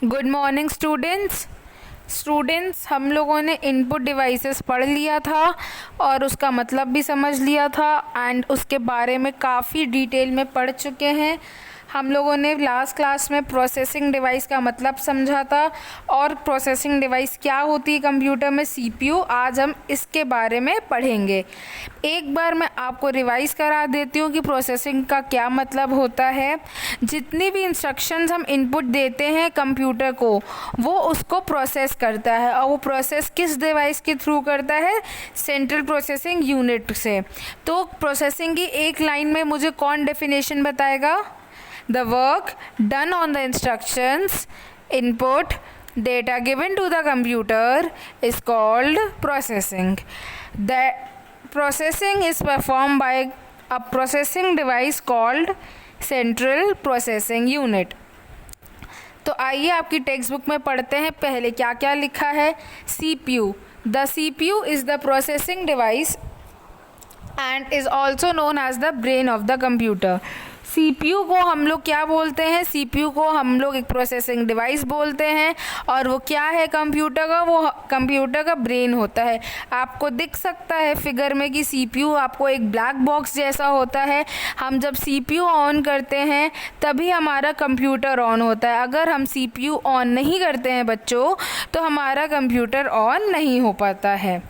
Good morning students हम लोगों ने इनपुट डिवाइसेस पढ़ लिया था और उसका मतलब भी समझ लिया था एंड उसके बारे में काफ़ी डिटेल में पढ़ चुके हैं। हम लोगों ने लास्ट क्लास में प्रोसेसिंग डिवाइस का मतलब समझा था और प्रोसेसिंग डिवाइस क्या होती है कंप्यूटर में, सीपीयू। आज हम इसके बारे में पढ़ेंगे। एक बार मैं आपको रिवाइज़ करा देती हूँ कि प्रोसेसिंग का क्या मतलब होता है। जितनी भी इंस्ट्रक्शंस हम इनपुट देते हैं कंप्यूटर को, वो उसको प्रोसेस करता है और वो प्रोसेस किस डिवाइस के थ्रू करता है? सेंट्रल प्रोसेसिंग यूनिट से। तो प्रोसेसिंग की एक लाइन में मुझे कौन डेफिनेशन बताएगा? The work done on the instructions input data given to the computer is called processing. The processing is performed by a processing device called central processing unit. तो आइए आपकी टेक्स्ट बुक में पढ़ते हैं पहले क्या क्या लिखा है। CPU. The CPU is the processing device and is also known as the brain of the computer. CPU को हम लोग क्या बोलते हैं? CPU को हम लोग एक प्रोसेसिंग डिवाइस बोलते हैं और वो क्या है कंप्यूटर का? वो कंप्यूटर का ब्रेन होता है। आपको दिख सकता है फिगर में कि CPU आपको एक ब्लैक बॉक्स जैसा होता है। हम जब CPU ऑन करते हैं तभी हमारा कंप्यूटर ऑन होता है। अगर हम CPU ऑन नहीं करते हैं बच्चों, तो हमारा कंप्यूटर ऑन नहीं हो पाता है।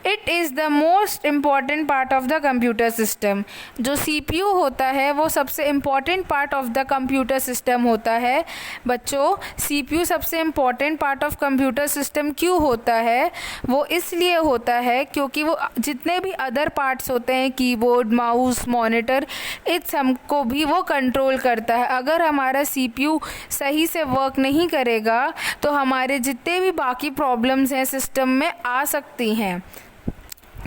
It is the most important part of the computer system. जो CPU होता है वो सबसे important part of the computer system होता है। बच्चों, CPU सबसे important part of computer system क्यों होता है? वो इसलिए होता है क्योंकि वो जितने भी अदर पार्ट्स होते हैं, कीबोर्ड, माउस, मॉनिटर, इस सबको भी वो कंट्रोल करता है। अगर हमारा CPU सही से वर्क नहीं करेगा तो हमारे जितने भी बाकी प्रॉब्लम्स हैं सिस्टम में आ सकती हैं।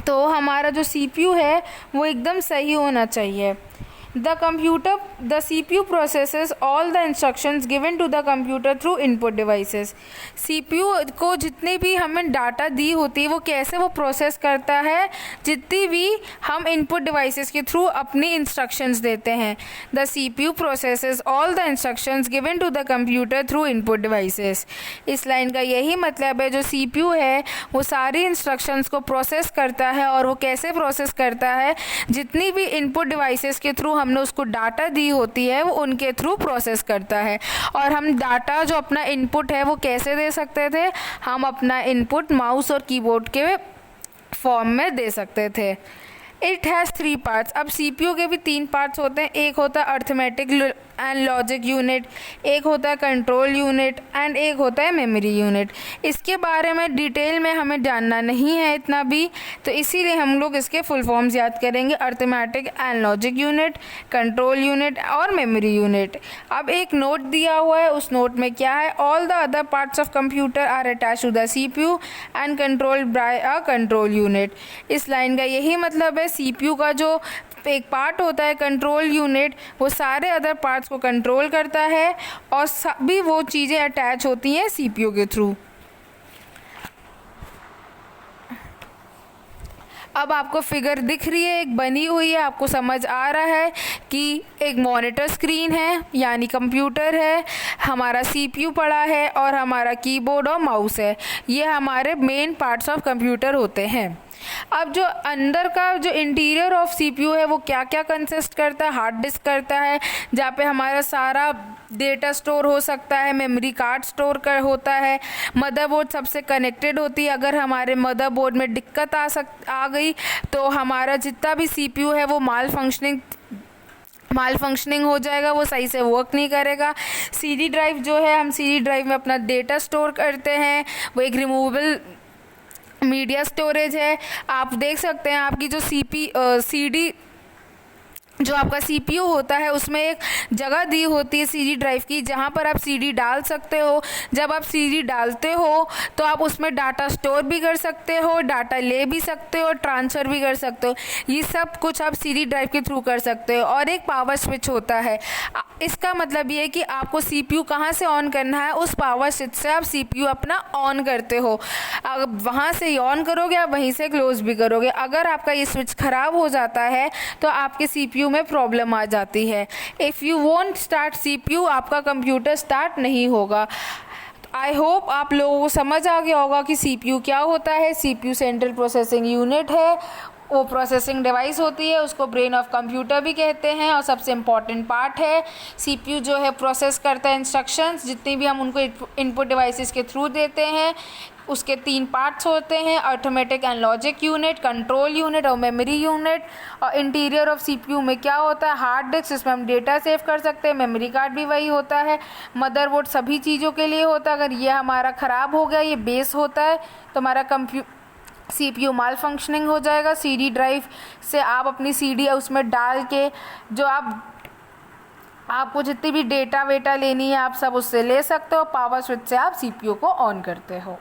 तो हमारा जो CPU है वो एकदम सही होना चाहिए। The CPU processes all the instructions given to the computer through input devices. CPU को जितनी भी हमें डाटा दी होती है वो कैसे वो प्रोसेस करता है? जितनी भी हम इनपुट डिवाइसेस के थ्रू अपनी इंस्ट्रक्शंस देते हैं। The CPU processes all the instructions given to the computer through input devices. इस लाइन का यही मतलब है, जो CPU है वो सारी इंस्ट्रक्शंस को प्रोसेस करता है। और वो कैसे प्रोसेस करता है? जितनी भी इनपुट डिवाइसेस के थ्रू हमने उसको डाटा दी होती है वो उनके थ्रू प्रोसेस करता है। और हम डाटा जो अपना इनपुट है वो कैसे दे सकते थे? हम अपना इनपुट माउस और कीबोर्ड के फॉर्म में दे सकते थे। It has 3 parts. अब CPU के भी 3 पार्ट्स होते हैं। एक होता है अर्थमेटिक एंड लॉजिक यूनिट, एक होता है कंट्रोल यूनिट एंड एक होता है मेमोरी यूनिट। इसके बारे में डिटेल में हमें जानना नहीं है इतना भी, तो इसीलिए हम लोग इसके फुल फॉर्म्स याद करेंगे। Arithmetic and logic unit, control unit और मेमोरी यूनिट। अब एक नोट दिया हुआ है, उस नोट में क्या है? All the other parts of computer are attached to the CPU and controlled by a control unit. इस लाइन का यही मतलब है, CPU का जो एक पार्ट होता है कंट्रोल यूनिट, वो सारे अदर पार्ट्स को कंट्रोल करता है और सभी वो चीज़ें अटैच होती हैं CPU के थ्रू। अब आपको फिगर दिख रही है, एक बनी हुई है, आपको समझ आ रहा है कि एक मॉनिटर स्क्रीन है यानी कंप्यूटर है, हमारा CPU पड़ा है और हमारा कीबोर्ड और माउस है। ये हमारे मेन पार्ट्स ऑफ कंप्यूटर होते हैं। अब जो अंदर का जो इंटीरियर ऑफ CPU है वो क्या क्या कंसिस्ट करता है? हार्ड डिस्क करता है जहाँ पे हमारा सारा डेटा स्टोर हो सकता है। मेमोरी कार्ड स्टोर कर होता है। मदरबोर्ड सबसे कनेक्टेड होती है। अगर हमारे मदरबोर्ड में दिक्कत आ गई तो हमारा जितना भी CPU है वो माल फंक्शनिंग हो जाएगा, वो सही से वर्क नहीं करेगा। CD ड्राइव जो है, हम CD ड्राइव में अपना डेटा स्टोर करते हैं, वो एक रिमूवेबल मीडिया स्टोरेज है। आप देख सकते हैं आपकी जो CD जो आपका CPU होता है उसमें एक जगह दी होती है CD ड्राइव की, जहाँ पर आप CD डाल सकते हो। जब आप CD डालते हो तो आप उसमें डाटा स्टोर भी कर सकते हो, डाटा ले भी सकते हो, ट्रांसफ़र भी कर सकते हो। ये सब कुछ आप CD ड्राइव के थ्रू कर सकते हो। और एक पावर स्विच होता है। इसका मतलब ये है कि आपको CPU कहाँ से ऑन करना है, उस पावर स्विच से आप CPU अपना ऑन करते हो। अगर वहाँ से ऑन करोगे आप वहीं से क्लोज भी करोगे। अगर आपका ये स्विच ख़राब हो जाता है तो आपके CPU में प्रॉब्लम आ जाती है। If you won't start CPU, आपका कंप्यूटर स्टार्ट नहीं होगा। आई होप आप लोगों को समझ आ गया होगा कि CPU क्या होता है। CPU सेंट्रल प्रोसेसिंग यूनिट है, वो प्रोसेसिंग डिवाइस होती है, उसको ब्रेन ऑफ कंप्यूटर भी कहते हैं और सबसे इम्पॉर्टेंट पार्ट है। CPU जो है प्रोसेस करता है इंस्ट्रक्शंस, जितनी भी हम उनको इनपुट डिवाइसेस के थ्रू देते हैं। उसके 3 पार्ट्स होते हैं, arithmetic and logic unit, control unit और मेमोरी यूनिट। और इंटीरियर ऑफ CPU में क्या होता है, हार्ड डिस्क, जिसमें हम डेटा सेव कर सकते हैं, मेमोरी कार्ड भी वही होता है, मदरबोर्ड सभी चीज़ों के लिए होता है। अगर ये हमारा ख़राब हो गया, ये बेस होता है, तो हमारा CPU माल फंक्शनिंग हो जाएगा। CD ड्राइव से आप अपनी CD उसमें डाल के जो आपको जितनी भी डेटा वेटा लेनी है आप सब उससे ले सकते हो। पावर स्विच से आप CPU को ऑन करते हो।